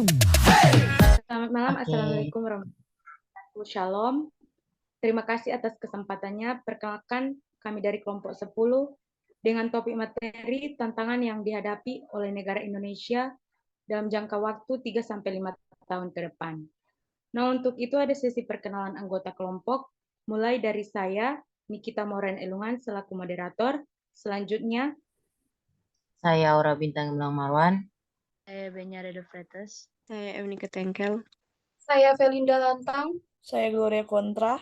Selamat malam, Oke, Assalamualaikum warahmatullahi wabarakatuh. Shalom. Terima kasih atas kesempatannya. Perkenalkan kami dari kelompok 10 dengan topik materi tantangan yang dihadapi oleh negara Indonesia dalam jangka waktu 3-5 tahun ke depan. Nah, untuk itu ada sesi perkenalan anggota kelompok, mulai dari saya, Nikita Moren Elungan, selaku moderator. Selanjutnya, saya Aura Bintang Belang Marwan. Saya Benya Redo Fretes. Saya Evnika Tengkel. Saya Velinda Lantang. Saya Gloria Kontra.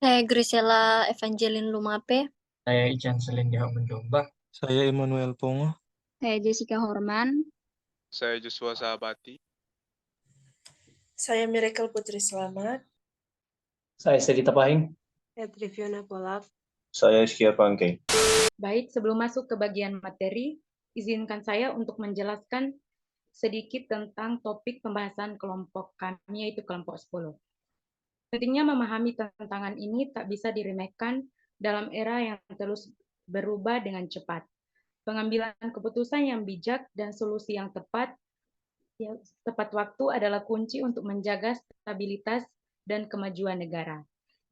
Saya Grisela Evangeline Lumape. Saya Ican Selindia Mendomba. Saya Immanuel Pongo. Saya Jessica Horman. Saya Joshua Sahabati. Saya Miracle Putri Selamat. Saya Sedita Pahing. Saya Triviana Polak. Saya Iskia Pangke. baik, sebelum masuk ke bagian materi, izinkan saya untuk menjelaskan sedikit tentang topik pembahasan kelompok kami, yaitu kelompok 10. Pentingnya memahami tantangan ini tak bisa diremehkan dalam era yang terus berubah dengan cepat. Pengambilan keputusan yang bijak dan solusi yang tepat waktu adalah kunci untuk menjaga stabilitas dan kemajuan negara.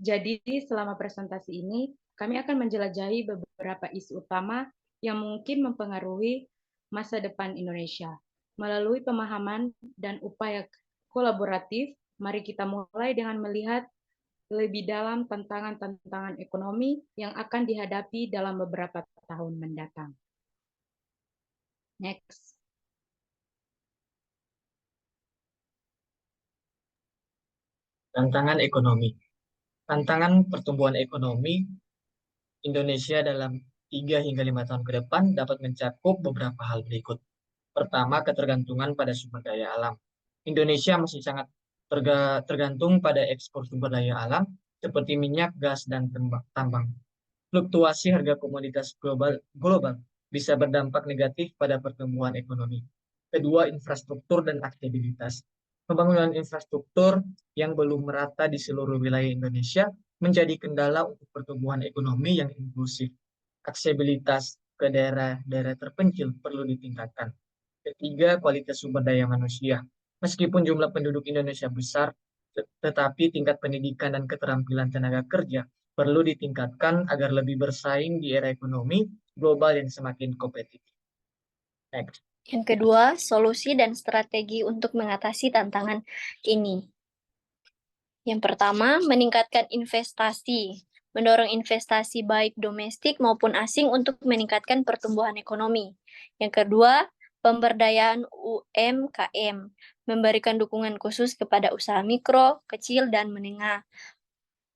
Jadi, selama presentasi ini, kami akan menjelajahi beberapa isu utama yang mungkin mempengaruhi masa depan Indonesia. Melalui pemahaman dan upaya kolaboratif, mari kita mulai dengan melihat lebih dalam tantangan-tantangan ekonomi yang akan dihadapi dalam beberapa tahun mendatang. Next. Tantangan ekonomi. Tantangan pertumbuhan ekonomi Indonesia dalam 3 hingga 5 tahun ke depan dapat mencakup beberapa hal berikut. Pertama, ketergantungan pada sumber daya alam. Indonesia masih sangat tergantung pada ekspor sumber daya alam seperti minyak, gas, dan tambang. Fluktuasi harga komoditas global bisa berdampak negatif pada pertumbuhan ekonomi. Kedua, infrastruktur dan aksesibilitas. Pembangunan infrastruktur yang belum merata di seluruh wilayah Indonesia menjadi kendala untuk pertumbuhan ekonomi yang inklusif. Aksesibilitas ke daerah-daerah terpencil perlu ditingkatkan. Ketiga, kualitas sumber daya manusia. Meskipun jumlah penduduk Indonesia besar, tetapi tingkat pendidikan dan keterampilan tenaga kerja perlu ditingkatkan agar lebih bersaing di era ekonomi global yang semakin kompetitif. Next. Yang kedua, solusi dan strategi untuk mengatasi tantangan ini. Yang pertama, meningkatkan investasi. Mendorong investasi baik domestik maupun asing untuk meningkatkan pertumbuhan ekonomi. Yang kedua, pemberdayaan UMKM. Memberikan dukungan khusus kepada usaha mikro, kecil, dan menengah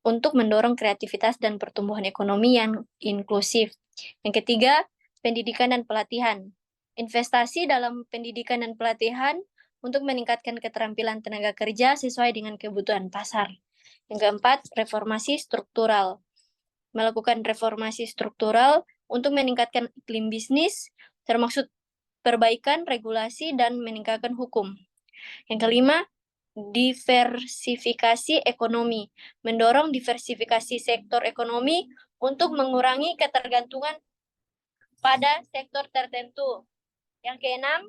untuk mendorong kreativitas dan pertumbuhan ekonomi yang inklusif. Yang ketiga, pendidikan dan pelatihan. Investasi dalam pendidikan dan pelatihan untuk meningkatkan keterampilan tenaga kerja sesuai dengan kebutuhan pasar. Yang keempat, reformasi struktural. Melakukan reformasi struktural untuk meningkatkan iklim bisnis, termasuk perbaikan regulasi dan meningkatkan hukum. Yang kelima, diversifikasi ekonomi. Mendorong diversifikasi sektor ekonomi untuk mengurangi ketergantungan pada sektor tertentu. Yang keenam,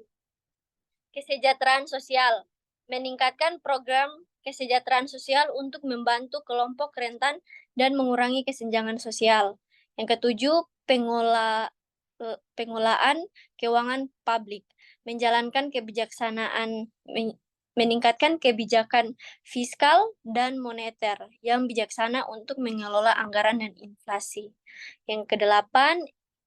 kesejahteraan sosial. Meningkatkan program kesejahteraan sosial untuk membantu kelompok rentan dan mengurangi kesenjangan sosial. Yang ketujuh, pengelolaan keuangan publik. Menjalankan kebijaksanaan, meningkatkan kebijakan fiskal dan moneter yang bijaksana untuk mengelola anggaran dan inflasi. Yang kedelapan,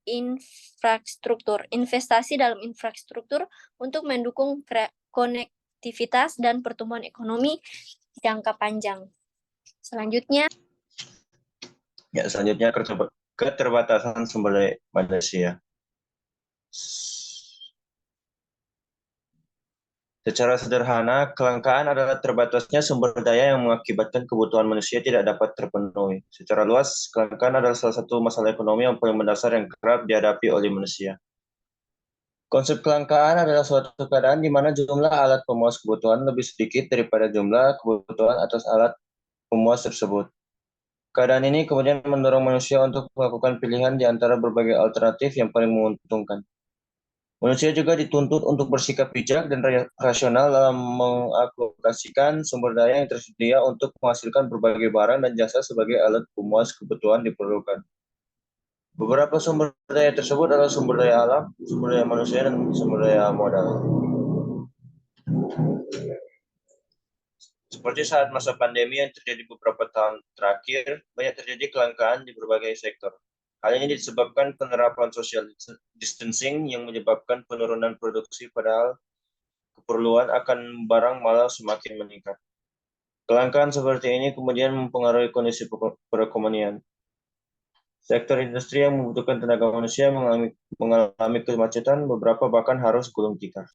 infrastruktur. Investasi dalam infrastruktur untuk mendukung konektivitas dan pertumbuhan ekonomi jangka panjang. Selanjutnya, keterbatasan sumber daya manusia. Secara sederhana, kelangkaan adalah terbatasnya sumber daya yang mengakibatkan kebutuhan manusia tidak dapat terpenuhi. Secara luas, kelangkaan adalah salah satu masalah ekonomi yang paling mendasar yang kerap dihadapi oleh manusia. Konsep kelangkaan adalah suatu keadaan di mana jumlah alat pemuas kebutuhan lebih sedikit daripada jumlah kebutuhan atas alat pemuas tersebut. Keadaan ini kemudian mendorong manusia untuk melakukan pilihan di antara berbagai alternatif yang paling menguntungkan. Manusia juga dituntut untuk bersikap bijak dan rasional dalam mengalokasikan sumber daya yang tersedia untuk menghasilkan berbagai barang dan jasa sebagai alat pemuas kebutuhan diperlukan. Beberapa sumber daya tersebut adalah sumber daya alam, sumber daya manusia, dan sumber daya modal. Seperti saat masa pandemi yang terjadi beberapa tahun terakhir, banyak terjadi kelangkaan di berbagai sektor. Hal ini disebabkan penerapan social distancing yang menyebabkan penurunan produksi, padahal keperluan akan barang malah semakin meningkat. Kelangkaan seperti ini kemudian mempengaruhi kondisi perekonomian. Sektor industri yang membutuhkan tenaga manusia mengalami kemacetan, beberapa bahkan harus gulung tikar.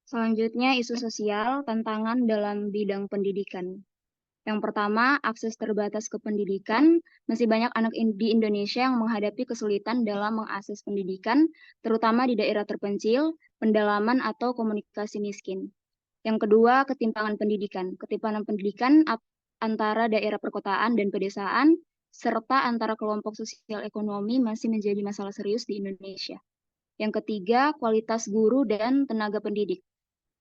Selanjutnya, isu sosial, tantangan dalam bidang pendidikan. Yang pertama, akses terbatas ke pendidikan. Masih banyak anak di Indonesia yang menghadapi kesulitan dalam mengakses pendidikan, terutama di daerah terpencil, pendalaman, atau komunikasi miskin. Yang kedua, ketimpangan pendidikan. Ketimpangan pendidikan antara daerah perkotaan dan pedesaan, serta antara kelompok sosial ekonomi masih menjadi masalah serius di Indonesia. Yang ketiga, kualitas guru dan tenaga pendidik.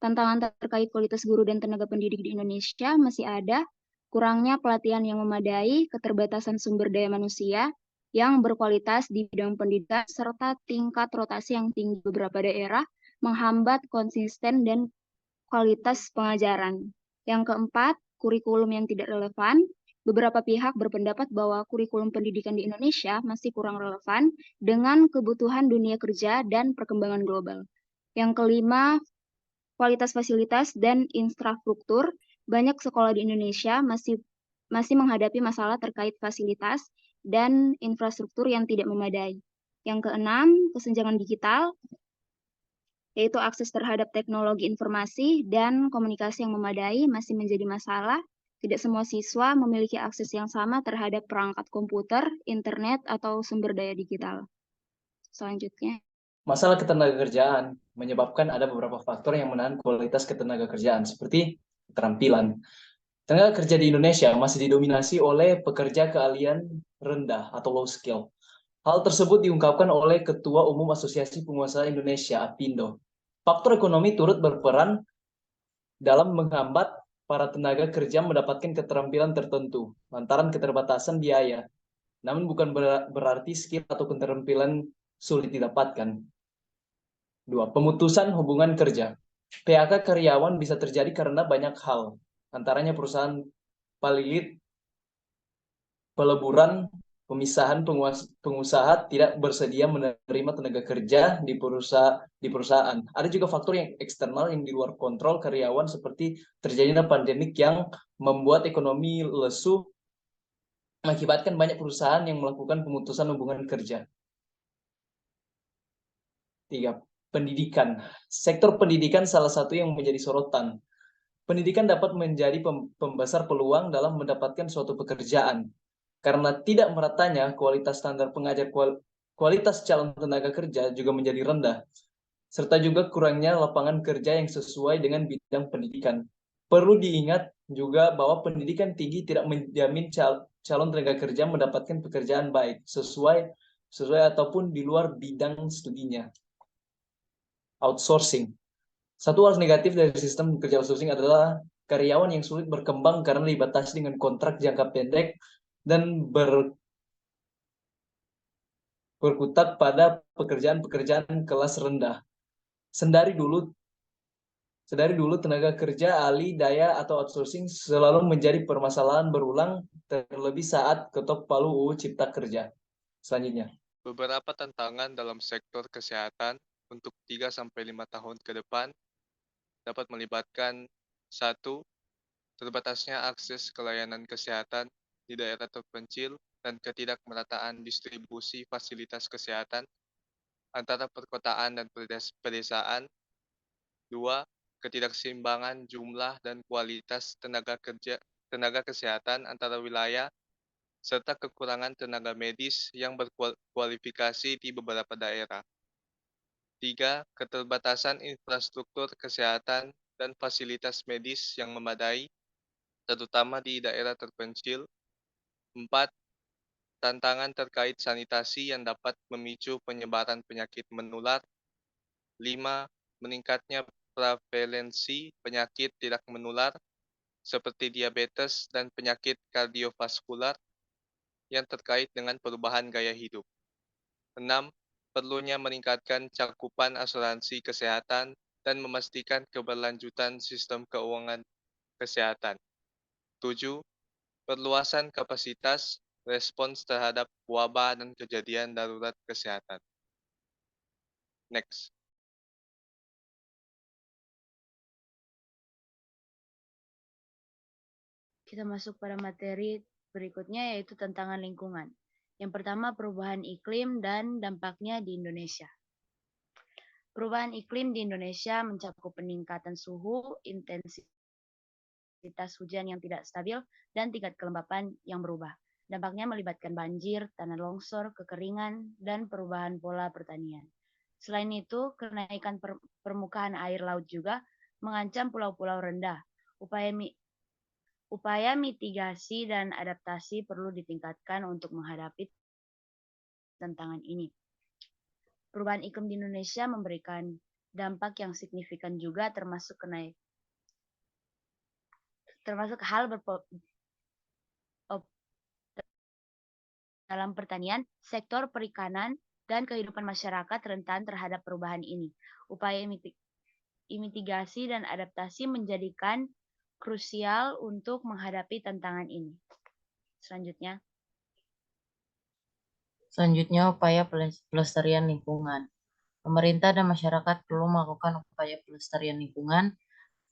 Tantangan terkait kualitas guru dan tenaga pendidik di Indonesia masih ada, kurangnya pelatihan yang memadai, keterbatasan sumber daya manusia yang berkualitas di bidang pendidikan, serta tingkat rotasi yang tinggi beberapa daerah menghambat konsisten dan kualitas pengajaran. Yang keempat, kurikulum yang tidak relevan. Beberapa pihak berpendapat bahwa kurikulum pendidikan di Indonesia masih kurang relevan dengan kebutuhan dunia kerja dan perkembangan global. Yang kelima, kualitas fasilitas dan infrastruktur. Banyak sekolah di Indonesia masih menghadapi masalah terkait fasilitas dan infrastruktur yang tidak memadai. Yang keenam, kesenjangan digital, yaitu akses terhadap teknologi informasi dan komunikasi yang memadai masih menjadi masalah. Tidak semua siswa memiliki akses yang sama terhadap perangkat komputer, internet, atau sumber daya digital. Selanjutnya. Masalah ketenagakerjaan menyebabkan ada beberapa faktor yang menahan kualitas ketenagakerjaan, seperti keterampilan. Tenaga kerja di Indonesia masih didominasi oleh pekerja keahlian rendah atau low skill. Hal tersebut diungkapkan oleh Ketua Umum Asosiasi Pengusaha Indonesia, APindo. Faktor ekonomi turut berperan dalam menghambat para tenaga kerja mendapatkan keterampilan tertentu, lantaran keterbatasan biaya. Namun bukan berarti skill atau keterampilan sulit didapatkan. 2. Pemutusan hubungan kerja. PHK karyawan bisa terjadi karena banyak hal, antaranya perusahaan palilit, peleburan, pemisahan pengusaha tidak bersedia menerima tenaga kerja di perusahaan. Ada juga faktor yang eksternal yang di luar kontrol karyawan, seperti terjadinya pandemik yang membuat ekonomi lesu, mengakibatkan banyak perusahaan yang melakukan pemutusan hubungan kerja. 3. Pendidikan. Sektor pendidikan salah satu yang menjadi sorotan. Pendidikan dapat menjadi pembesar peluang dalam mendapatkan suatu pekerjaan. Karena tidak meratanya kualitas standar pengajar, kualitas calon tenaga kerja juga menjadi rendah. Serta juga kurangnya lapangan kerja yang sesuai dengan bidang pendidikan. Perlu diingat juga bahwa pendidikan tinggi tidak menjamin calon tenaga kerja mendapatkan pekerjaan baik, sesuai ataupun di luar bidang studinya. Outsourcing. Satu hal negatif dari sistem kerja outsourcing adalah karyawan yang sulit berkembang karena dibatasi dengan kontrak jangka pendek dan berkutat pada pekerjaan-pekerjaan kelas rendah. Sedari dulu tenaga kerja alih daya atau outsourcing selalu menjadi permasalahan berulang, terlebih saat ketok palu UU Cipta Kerja. Selanjutnya. Beberapa tantangan dalam sektor kesehatan untuk 3-5 tahun ke depan dapat melibatkan 1. Terbatasnya akses ke layanan kesehatan di daerah terpencil dan ketidakmerataan distribusi fasilitas kesehatan antara perkotaan dan pedesaan. 2. Ketidakseimbangan jumlah dan kualitas tenaga kesehatan antara wilayah, serta kekurangan tenaga medis yang berkualifikasi di beberapa daerah. 3. Keterbatasan infrastruktur kesehatan dan fasilitas medis yang memadai, terutama di daerah terpencil. 4. tantangan terkait sanitasi yang dapat memicu penyebaran penyakit menular. 5. Meningkatnya prevalensi penyakit tidak menular seperti diabetes dan penyakit kardiovaskular yang terkait dengan perubahan gaya hidup. 6. Perlunya meningkatkan cakupan asuransi kesehatan dan memastikan keberlanjutan sistem keuangan kesehatan. 7. Perluasan kapasitas respons terhadap wabah dan kejadian darurat kesehatan. Next. Kita masuk pada materi berikutnya, yaitu tantangan lingkungan. Yang pertama, perubahan iklim dan dampaknya di Indonesia. Perubahan iklim di Indonesia mencakup peningkatan suhu, intensitas hujan yang tidak stabil, dan tingkat kelembapan yang berubah. Dampaknya melibatkan banjir, tanah longsor, kekeringan, dan perubahan pola pertanian. Selain itu, kenaikan permukaan air laut juga mengancam pulau-pulau rendah. Upaya mitigasi dan adaptasi perlu ditingkatkan untuk menghadapi tantangan ini. Perubahan iklim di Indonesia memberikan dampak yang signifikan juga, termasuk hal dalam pertanian, sektor perikanan, dan kehidupan masyarakat rentan terhadap perubahan ini. Upaya mitigasi dan adaptasi menjadikan krusial untuk menghadapi tantangan ini. Selanjutnya, upaya pelestarian lingkungan. Pemerintah dan masyarakat perlu melakukan upaya pelestarian lingkungan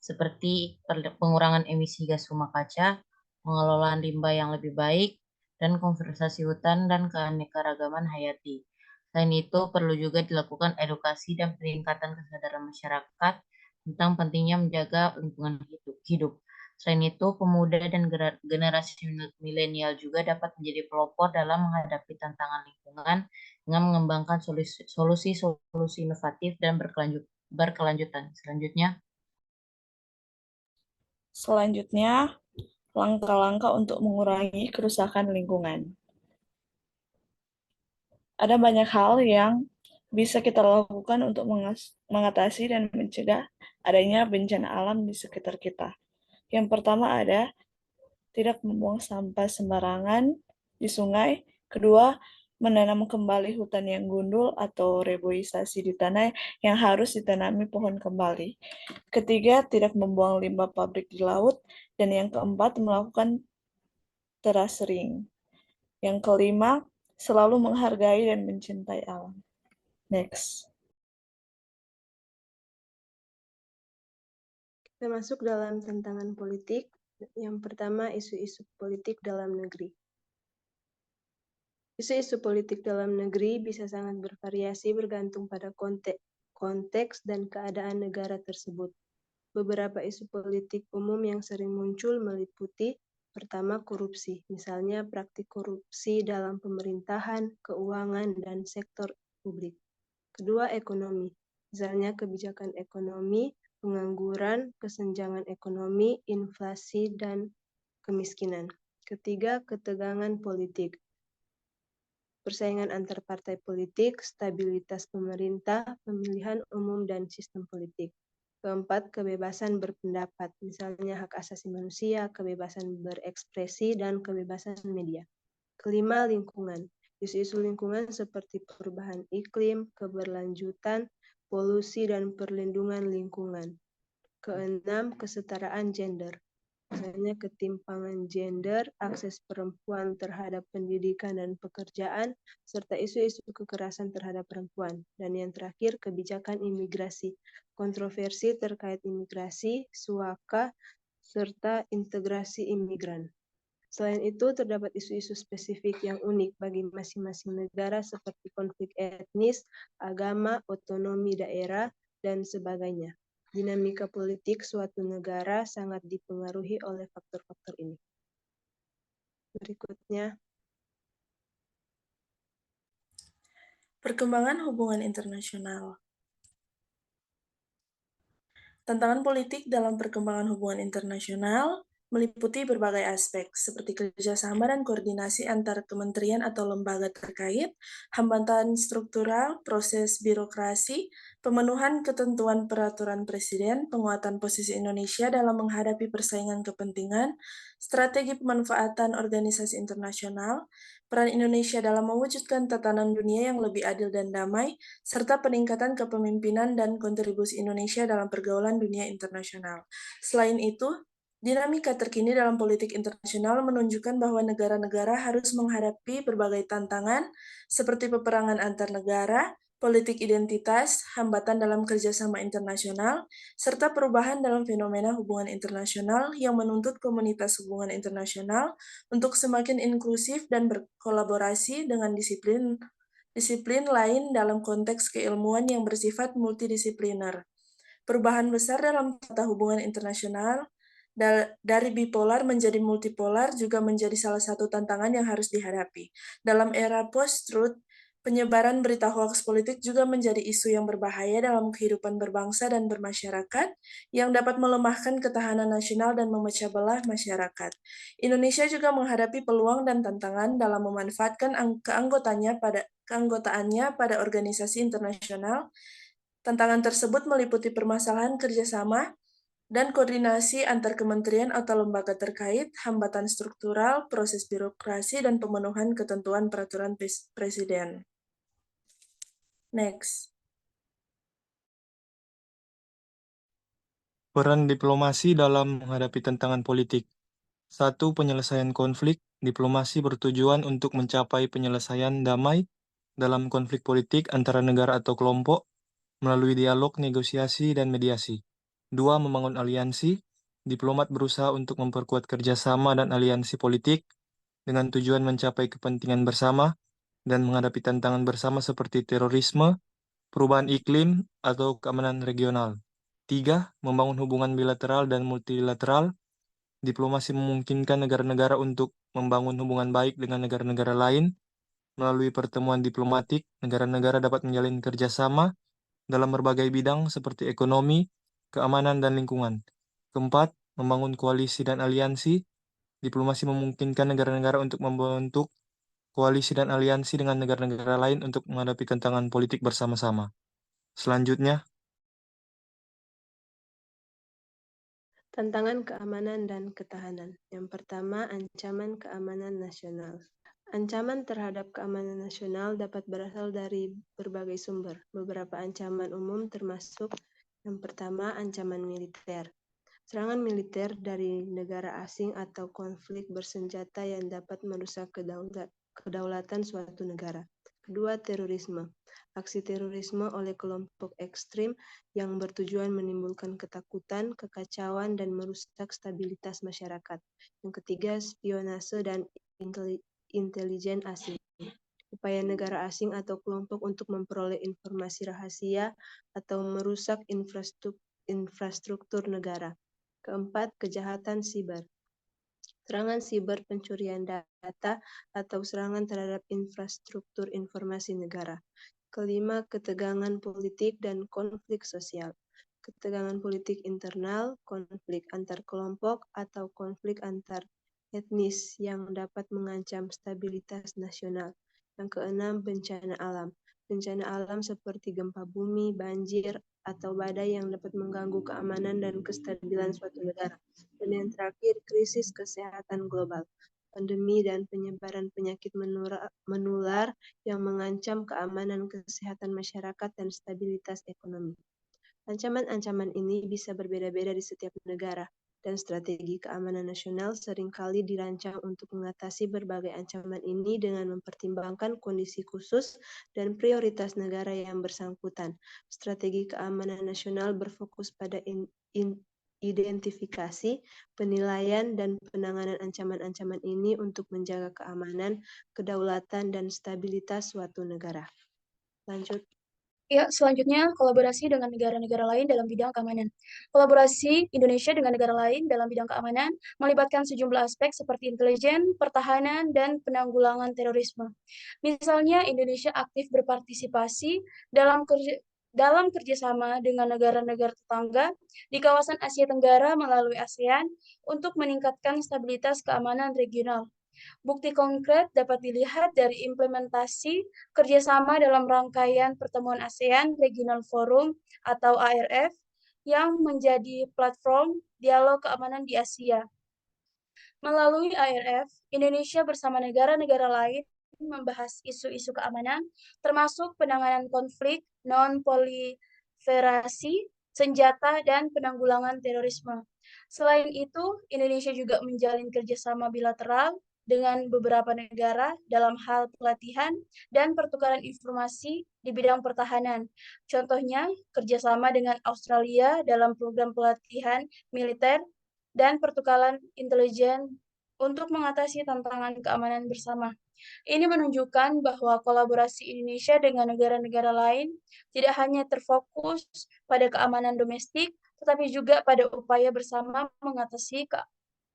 seperti pengurangan emisi gas rumah kaca, pengelolaan limbah yang lebih baik, dan konservasi hutan dan keanekaragaman hayati. Selain itu, perlu juga dilakukan edukasi dan peningkatan kesadaran masyarakat tentang pentingnya menjaga lingkungan hidup. Selain itu, pemuda dan generasi milenial juga dapat menjadi pelopor dalam menghadapi tantangan lingkungan dengan mengembangkan solusi-solusi inovatif dan berkelanjutan. Selanjutnya, langkah-langkah untuk mengurangi kerusakan lingkungan. Ada banyak hal yang bisa kita lakukan untuk mengatasi dan mencegah adanya bencana alam di sekitar kita. Yang pertama ada tidak membuang sampah sembarangan di sungai. Kedua, menanam kembali hutan yang gundul atau reboisasi di tanah yang harus ditanami pohon kembali. Ketiga, tidak membuang limbah pabrik di laut. Dan yang keempat, melakukan terasering. Yang kelima, selalu menghargai dan mencintai alam. Next. Kita masuk dalam tantangan politik. Yang pertama, isu-isu politik dalam negeri. Isu-isu politik dalam negeri bisa sangat bervariasi bergantung pada konteks dan keadaan negara tersebut. Beberapa isu politik umum yang sering muncul meliputi: pertama, korupsi, misalnya praktik korupsi dalam pemerintahan, keuangan, dan sektor publik. Kedua, ekonomi, misalnya kebijakan ekonomi, pengangguran, kesenjangan ekonomi, inflasi, dan kemiskinan. Ketiga, ketegangan politik, persaingan antar partai politik, stabilitas pemerintah, pemilihan umum, dan sistem politik. Keempat, kebebasan berpendapat, misalnya hak asasi manusia, kebebasan berekspresi, dan kebebasan media. Kelima, lingkungan. Isu-isu lingkungan seperti perubahan iklim, keberlanjutan, polusi, dan perlindungan lingkungan. Keenam, kesetaraan gender, misalnya ketimpangan gender, akses perempuan terhadap pendidikan dan pekerjaan, serta isu-isu kekerasan terhadap perempuan. Dan yang terakhir, kebijakan imigrasi, kontroversi terkait imigrasi, suaka, serta integrasi imigran. Selain itu, terdapat isu-isu spesifik yang unik bagi masing-masing negara seperti konflik etnis, agama, otonomi daerah, dan sebagainya. Dinamika politik suatu negara sangat dipengaruhi oleh faktor-faktor ini. Berikutnya, perkembangan hubungan internasional. Tantangan politik dalam perkembangan hubungan internasional meliputi berbagai aspek, seperti kerjasama dan koordinasi antar kementerian atau lembaga terkait, hambatan struktural, proses birokrasi, pemenuhan ketentuan peraturan presiden, penguatan posisi Indonesia dalam menghadapi persaingan kepentingan, strategi pemanfaatan organisasi internasional, peran Indonesia dalam mewujudkan tatanan dunia yang lebih adil dan damai, serta peningkatan kepemimpinan dan kontribusi Indonesia dalam pergaulan dunia internasional. Selain itu, dinamika terkini dalam politik internasional menunjukkan bahwa negara-negara harus menghadapi berbagai tantangan seperti peperangan antar negara, politik identitas, hambatan dalam kerjasama internasional, serta perubahan dalam fenomena hubungan internasional yang menuntut komunitas hubungan internasional untuk semakin inklusif dan berkolaborasi dengan disiplin lain dalam konteks keilmuan yang bersifat multidisipliner. Perubahan besar dalam tata hubungan internasional dari bipolar menjadi multipolar juga menjadi salah satu tantangan yang harus dihadapi. Dalam era post-truth, penyebaran berita hoaks politik juga menjadi isu yang berbahaya dalam kehidupan berbangsa dan bermasyarakat yang dapat melemahkan ketahanan nasional dan memecah belah masyarakat. Indonesia juga menghadapi peluang dan tantangan dalam memanfaatkan keanggotaannya pada organisasi internasional. Tantangan tersebut meliputi permasalahan kerjasama dan koordinasi antar kementerian atau lembaga terkait, hambatan struktural, proses birokrasi, dan pemenuhan ketentuan peraturan presiden. Next. Peran diplomasi dalam menghadapi tantangan politik. 1. Penyelesaian konflik. Diplomasi bertujuan untuk mencapai penyelesaian damai dalam konflik politik antara negara atau kelompok melalui dialog, negosiasi, dan mediasi. 2. Membangun aliansi. Diplomat berusaha untuk memperkuat kerjasama dan aliansi politik dengan tujuan mencapai kepentingan bersama dan menghadapi tantangan bersama seperti terorisme, perubahan iklim, atau keamanan regional. 3. Membangun hubungan bilateral dan multilateral. Diplomasi memungkinkan negara-negara untuk membangun hubungan baik dengan negara-negara lain. Melalui pertemuan diplomatik, negara-negara dapat menjalin kerjasama dalam berbagai bidang seperti ekonomi, keamanan, dan lingkungan. 4. Membangun koalisi dan aliansi. Diplomasi memungkinkan negara-negara untuk membentuk koalisi dan aliansi dengan negara-negara lain untuk menghadapi tantangan politik bersama-sama. Selanjutnya, tantangan keamanan dan ketahanan. Yang pertama, ancaman keamanan nasional. Ancaman terhadap keamanan nasional dapat berasal dari berbagai sumber. Beberapa ancaman umum termasuk yang pertama, ancaman militer. Serangan militer dari negara asing atau konflik bersenjata yang dapat merusak kedaulatan suatu negara. Kedua, terorisme. Aksi terorisme oleh kelompok ekstrim yang bertujuan menimbulkan ketakutan, kekacauan, dan merusak stabilitas masyarakat. Yang ketiga, spionase dan intelijen asing. Upaya negara asing atau kelompok untuk memperoleh informasi rahasia atau merusak infrastruktur negara. Keempat, kejahatan siber. Serangan siber, pencurian data, atau serangan terhadap infrastruktur informasi negara. Kelima, ketegangan politik dan konflik sosial. Ketegangan politik internal, konflik antar kelompok, atau konflik antar etnis yang dapat mengancam stabilitas nasional. Yang keenam, bencana alam. Bencana alam seperti gempa bumi, banjir, atau badai yang dapat mengganggu keamanan dan kestabilan suatu negara. Dan yang terakhir, krisis kesehatan global. Pandemi dan penyebaran penyakit menular yang mengancam keamanan kesehatan masyarakat dan stabilitas ekonomi. Ancaman-ancaman ini bisa berbeda-beda di setiap negara, dan strategi keamanan nasional seringkali dirancang untuk mengatasi berbagai ancaman ini dengan mempertimbangkan kondisi khusus dan prioritas negara yang bersangkutan. Strategi keamanan nasional berfokus pada identifikasi, penilaian, dan penanganan ancaman-ancaman ini untuk menjaga keamanan, kedaulatan, dan stabilitas suatu negara. Lanjut. Ya, selanjutnya kolaborasi dengan negara-negara lain dalam bidang keamanan. Kolaborasi Indonesia dengan negara lain dalam bidang keamanan melibatkan sejumlah aspek seperti intelijen, pertahanan, dan penanggulangan terorisme. Misalnya, Indonesia aktif berpartisipasi dalam dalam kerjasama dengan negara-negara tetangga di kawasan Asia Tenggara melalui ASEAN untuk meningkatkan stabilitas keamanan regional. Bukti konkret dapat dilihat dari implementasi kerjasama dalam rangkaian pertemuan ASEAN Regional Forum atau ARF yang menjadi platform dialog keamanan di Asia. Melalui ARF, Indonesia bersama negara-negara lain membahas isu-isu keamanan, termasuk penanganan konflik, non-proliferasi, senjata, dan penanggulangan terorisme. Selain itu, Indonesia juga menjalin kerjasama bilateral dengan beberapa negara dalam hal pelatihan dan pertukaran informasi di bidang pertahanan. Contohnya, kerjasama dengan Australia dalam program pelatihan militer dan pertukaran intelijen untuk mengatasi tantangan keamanan bersama. Ini menunjukkan bahwa kolaborasi Indonesia dengan negara-negara lain tidak hanya terfokus pada keamanan domestik, tetapi juga pada upaya bersama mengatasi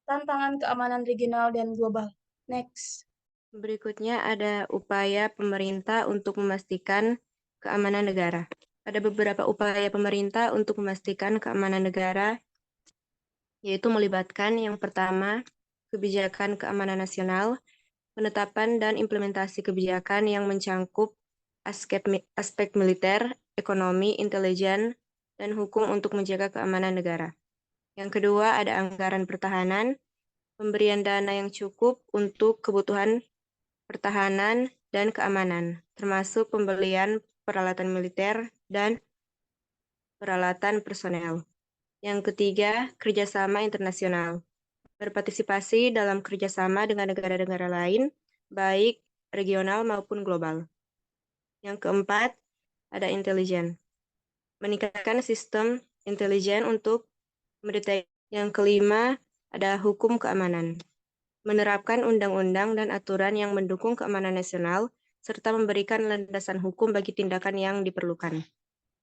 tantangan keamanan regional dan global. Next. Berikutnya ada upaya pemerintah untuk memastikan keamanan negara. Ada beberapa upaya pemerintah untuk memastikan keamanan negara, yaitu melibatkan yang pertama, kebijakan keamanan nasional, penetapan dan implementasi kebijakan yang mencangkup aspek militer, ekonomi, intelijen, dan hukum untuk menjaga keamanan negara. Yang kedua, ada anggaran pertahanan, pemberian dana yang cukup untuk kebutuhan pertahanan dan keamanan, termasuk pembelian peralatan militer dan peralatan personel. Yang ketiga, kerjasama internasional. Berpartisipasi dalam kerjasama dengan negara-negara lain, baik regional maupun global. Yang keempat, ada intelijen. Meningkatkan sistem intelijen untuk mendeteksi. Yang kelima, ada hukum keamanan. Menerapkan undang-undang dan aturan yang mendukung keamanan nasional, serta memberikan landasan hukum bagi tindakan yang diperlukan.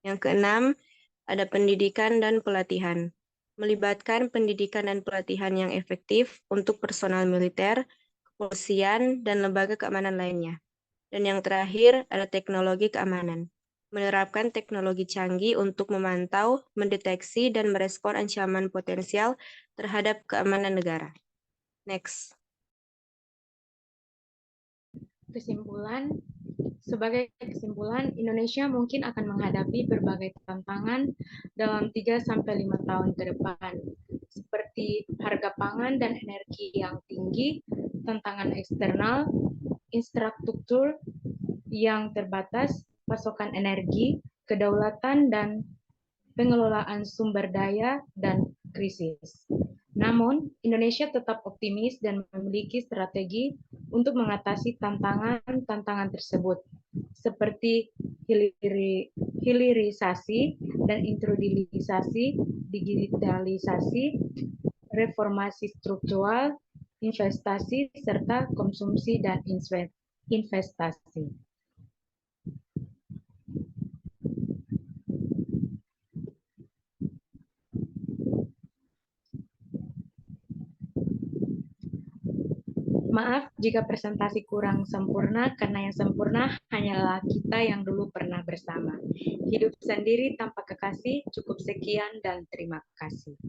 Yang keenam, ada pendidikan dan pelatihan. Melibatkan pendidikan dan pelatihan yang efektif untuk personal militer, kepolisian, dan lembaga keamanan lainnya. Dan yang terakhir, ada teknologi keamanan. Menerapkan teknologi canggih untuk memantau, mendeteksi, dan merespon ancaman potensial terhadap keamanan negara. Next. Sebagai kesimpulan, Indonesia mungkin akan menghadapi berbagai tantangan dalam 3-5 tahun ke depan, seperti harga pangan dan energi yang tinggi, tantangan eksternal, infrastruktur yang terbatas, pasokan energi, kedaulatan dan pengelolaan sumber daya, dan krisis. Namun, Indonesia tetap optimis dan memiliki strategi untuk mengatasi tantangan tersebut, seperti hilirisasi dan industrialisasi, digitalisasi, reformasi struktural, investasi, serta konsumsi dan investasi. Maaf jika presentasi kurang sempurna, karena yang sempurna hanyalah kita yang dulu pernah bersama. Hidup sendiri tanpa kekasih, cukup sekian dan terima kasih.